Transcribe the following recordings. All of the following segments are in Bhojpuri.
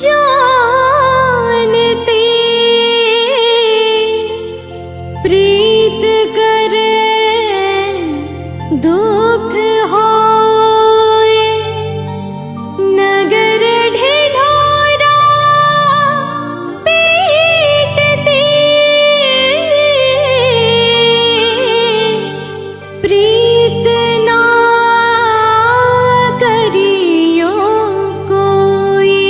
जानते प्रीत करे दुख होए नगर ढिढोरा पीटती प्रीत ना करियो कोई।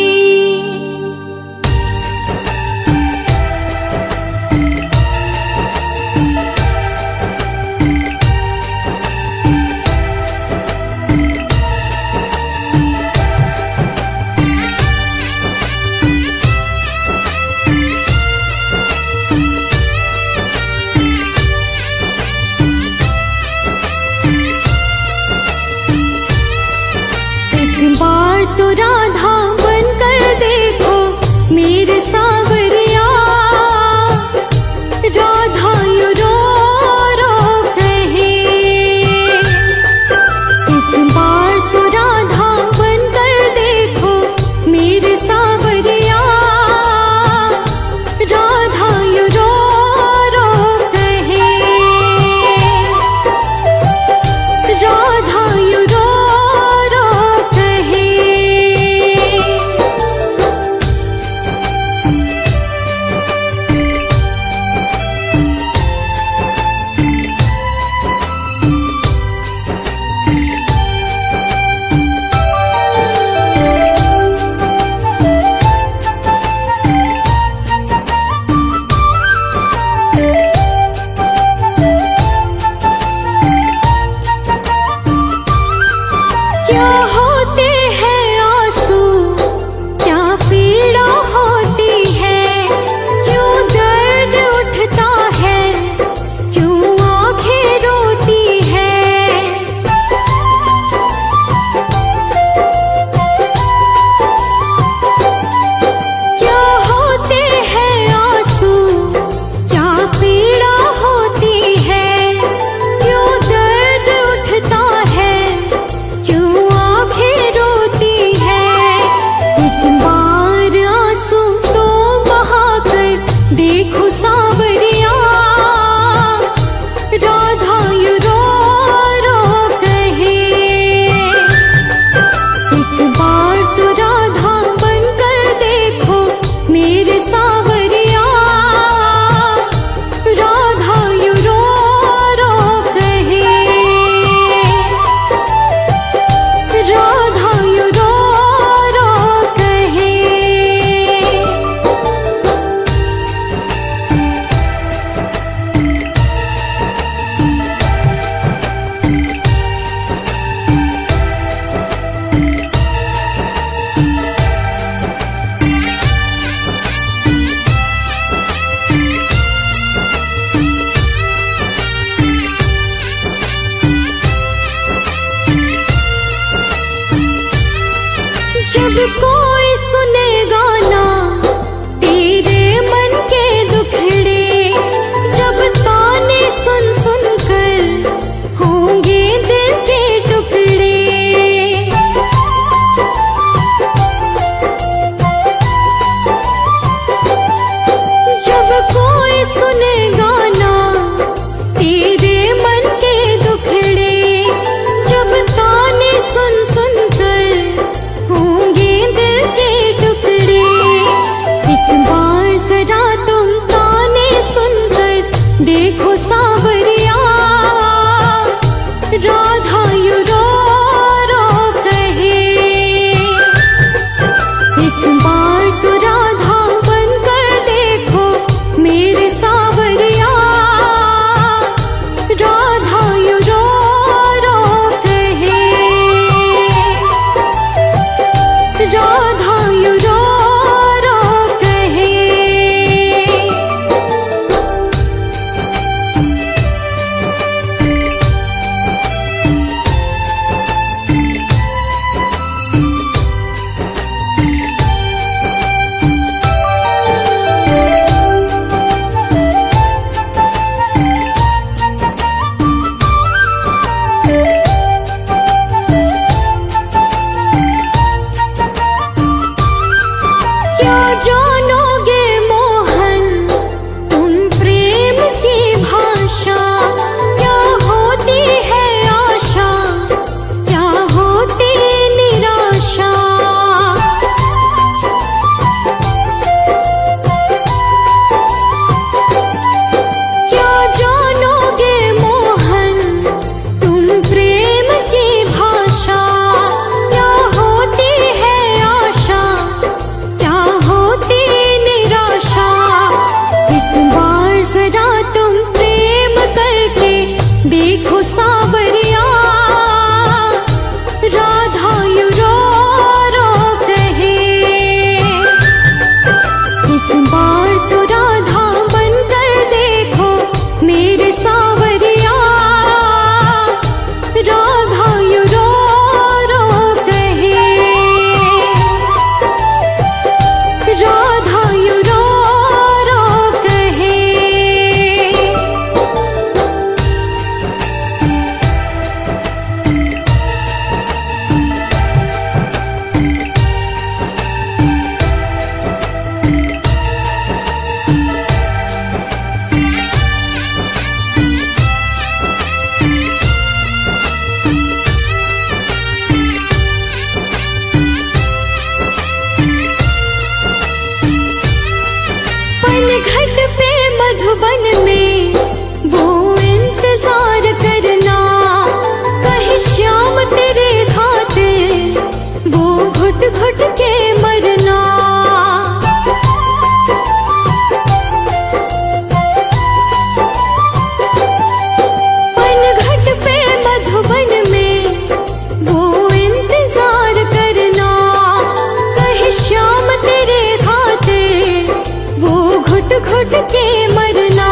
घुट के मरना।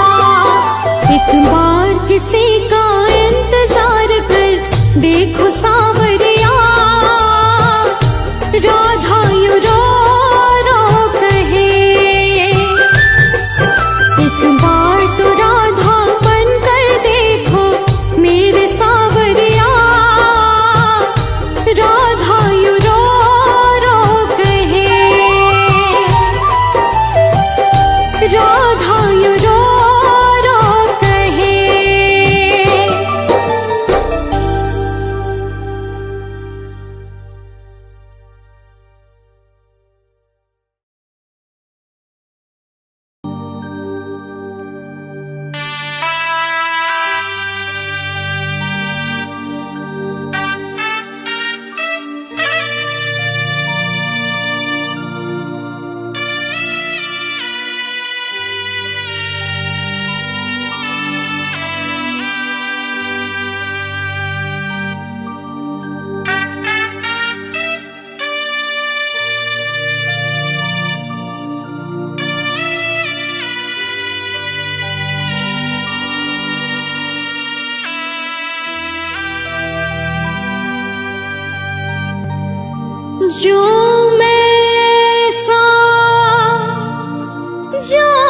एक बार किसी का इंतजार कर देखो सावरिया, राधा यूं रो रो कहे। एक बार तो राधा बनकर देखो मेरे सावरिया, राधा यूं रो रो कहे। राधा यूं रो रो कहे। जो मैं सा जानती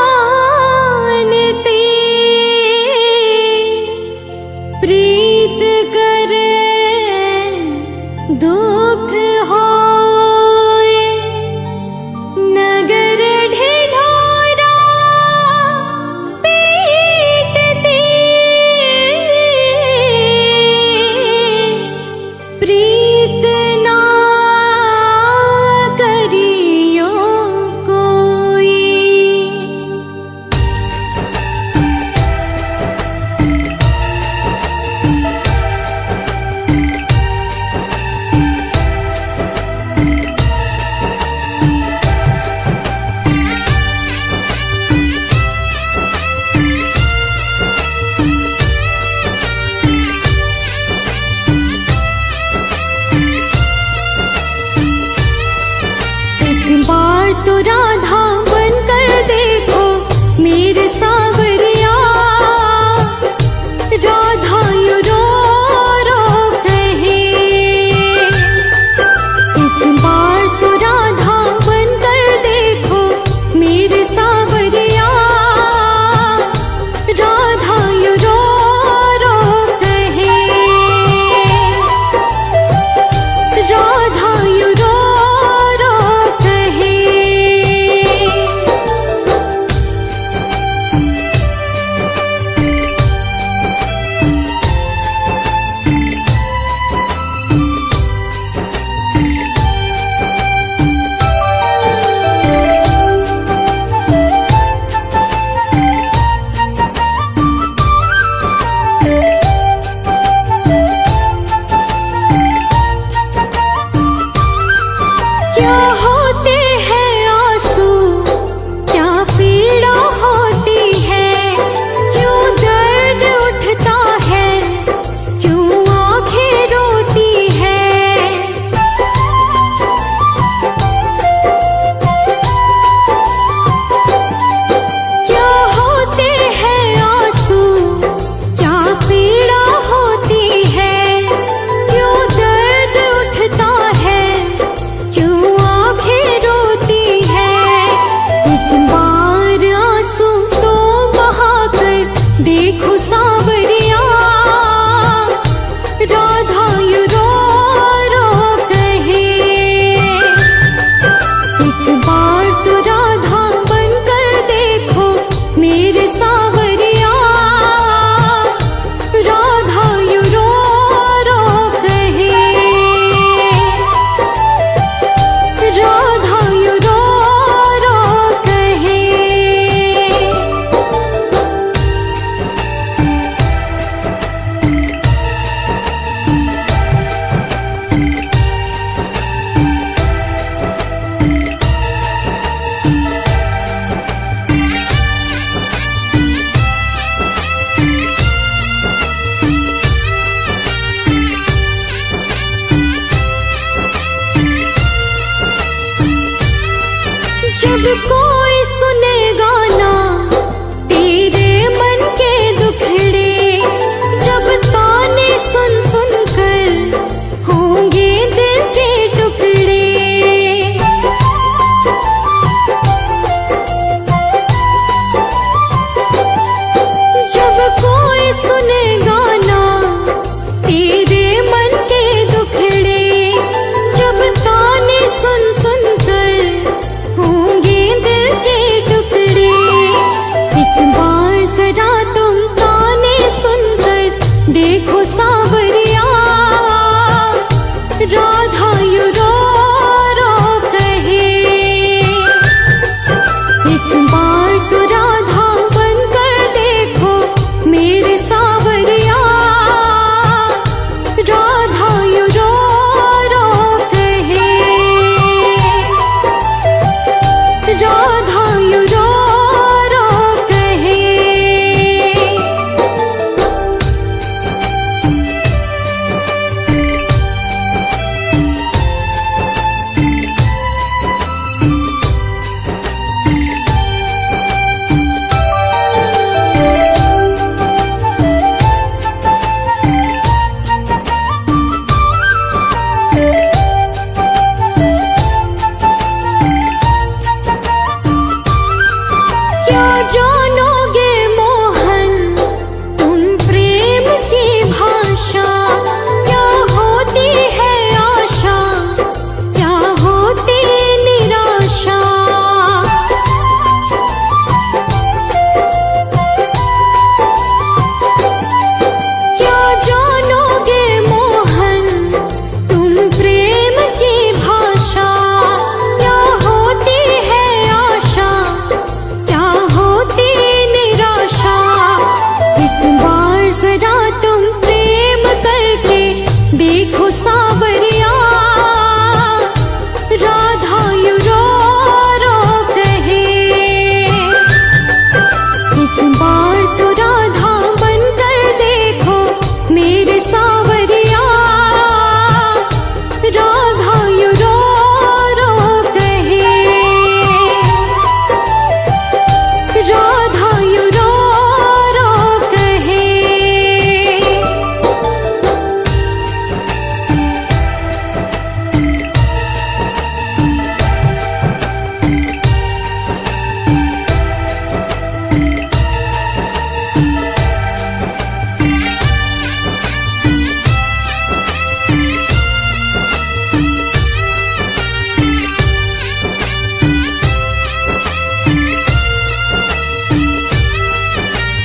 प्रीत करे दुख होए। नगर ढिढोरा पीटती प्रीत ना करियो कोई। एक बार तो राधा बनकर देखो मेरे सावरिया, राधा यूं रो रो कहे। एक बार तो राधा बनकर देखो मेरे सावरिया, राधा यूं रो रो कहे। राधा यूं रो रो कहे। क्या होते हैं आंसू, क्या पीड़ा होती है, क्यों दर्द उठता है, क्यों आंखें रोती है। क्या होते हैं आंसू, क्या पीड़ा होती है, क्यों दर्द उठता है, क्यों आंखें रोती है। एक बार आंसू तो बहाकर देखो सावरिया, राधा यूं रो रो कहे। एक बार तो राधा बनकर देखो मेरे सावरिया, राधा यूं रो रो कहे। राधा यूं रो रो कहे। जब कोई सुनेगा ना राधा यू रो रो कहे। क्या जानोगे मोहन तुम प्रेम की भाषा, क्या होती है आशा, क्या होती निराशा। क्या जानोगे मोहन तुम प्रेम की भाषा, क्या होती है आशा, क्या होती निराशा। एक बार जरा तुम प्रेम करके देखो सावरिया, राधा यू रो रो कहे। एक बार तो राधा बनकर देखो मेरे सावरिया, राधा यू रो रो कहे। राधा यू रो रो कहे।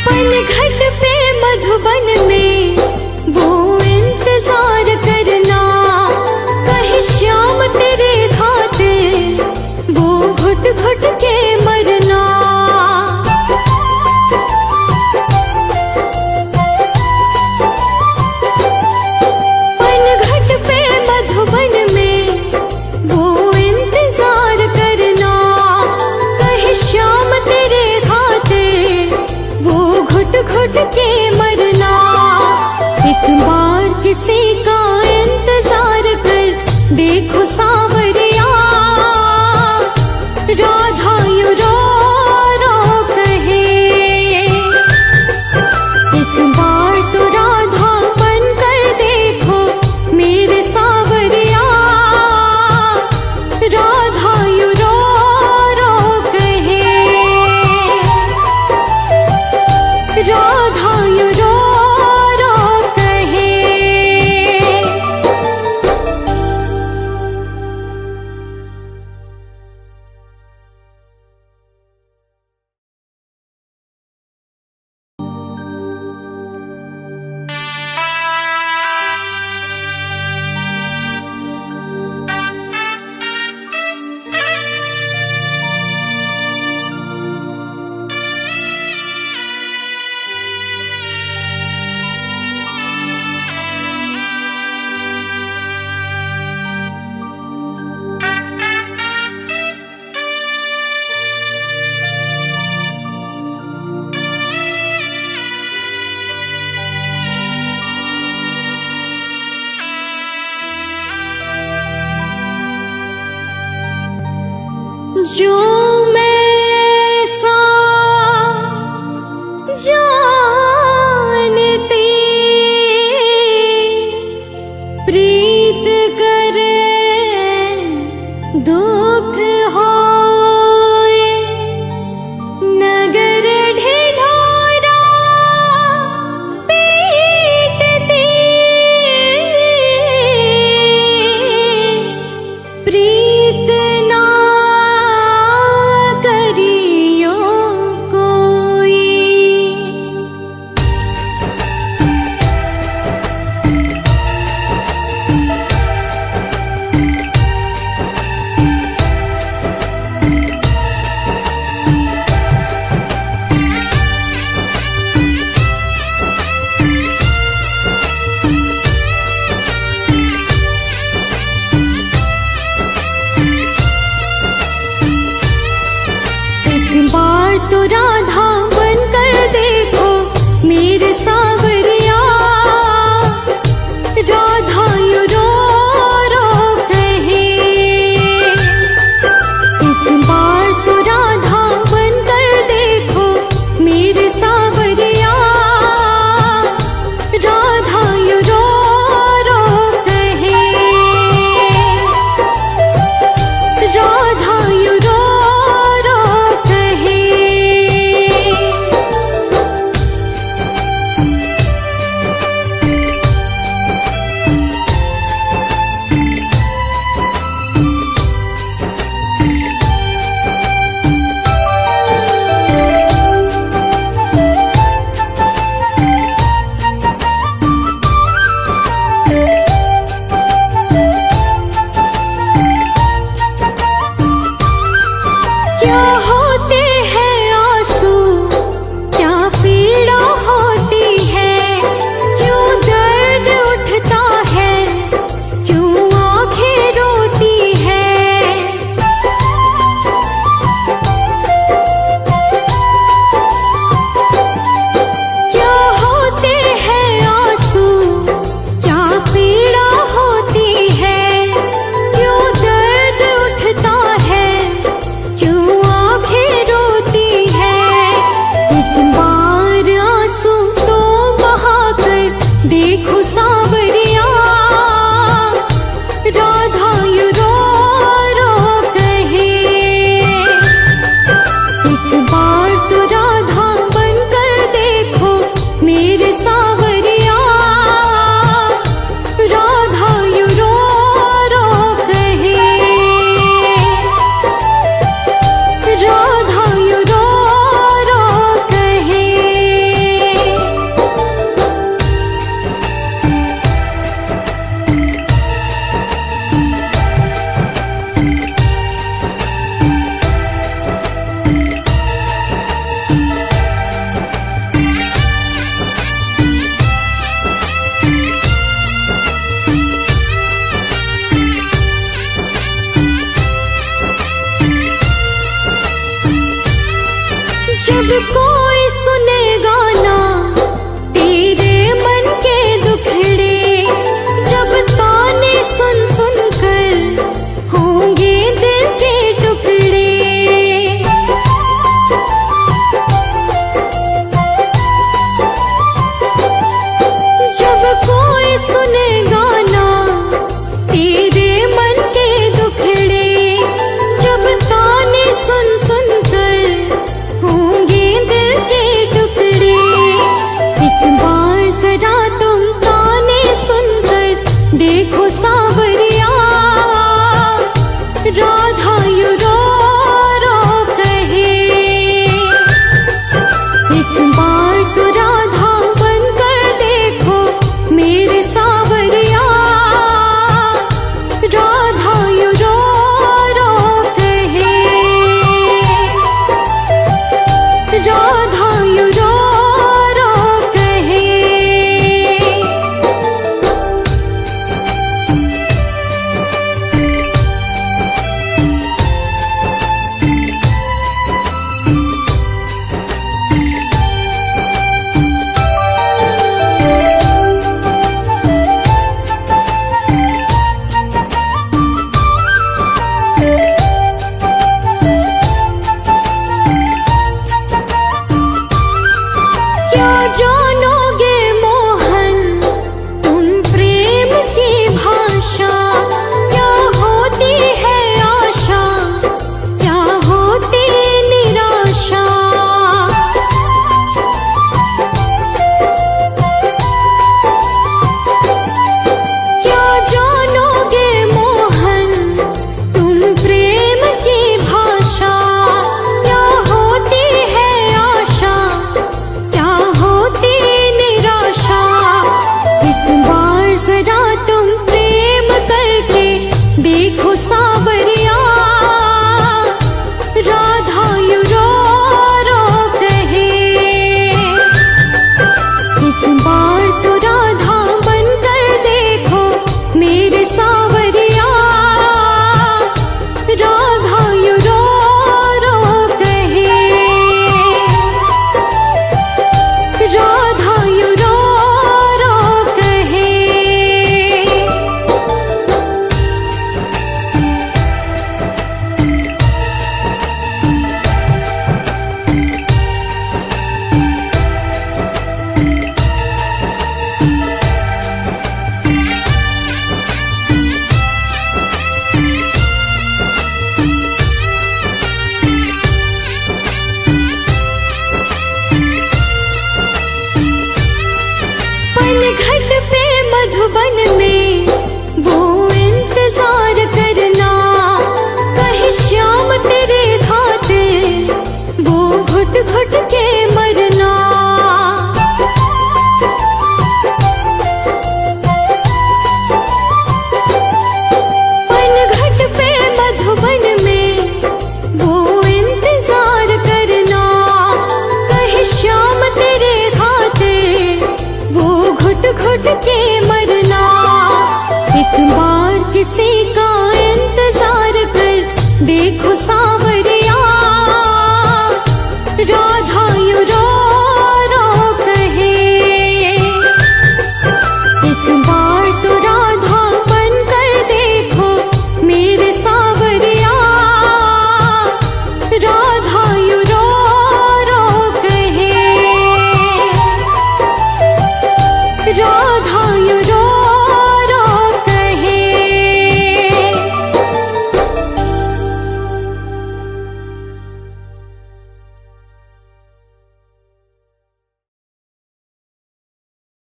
पनघट पे मधुबन में वो इंतजार करना, कहीं श्याम तेरे खातिर वो घुट घुट के मरना। पनघट पे मधुबन में वो इंतजार करना, कहीं श्याम तेरे खातिर वो घुट घुट के मरना। एक बार किसी का इंतजार कर देखो सावरिया, राधा यू रो रो कहे। एक बार तो राधा बनकर देखो मेरे सावरिया, राधा यू रो रो कहे। राधा यू रो रो कहे। क्या होते हैं आंसू, क्या पीड़ा होती है, क्यों दर्द उठता है, क्यों आंखें रोती है। क्या होते हैं आंसू, क्या पीड़ा होती है, क्यों दर्द उठता है, क्यों आंखें रोती है। एक बार आंसू तो बहाकर देखो सावरिया, राधा यूं रो रो कहे। एक बार तो राधा बनकर देखो मेरे सावरिया, राधा यूं रो रो कहे, राधा यूं रो रो कहे। जब कोई सुनेगा ना तेरे मन के दुखड़े, जब ताने सुन सुन कर होंगे दिल के टुकड़े। जब कोई सुनेगा ना तेरे मन के दुखड़े, जब ताने सुन सुन कर होंगे दिल के मरना, एक बार किसी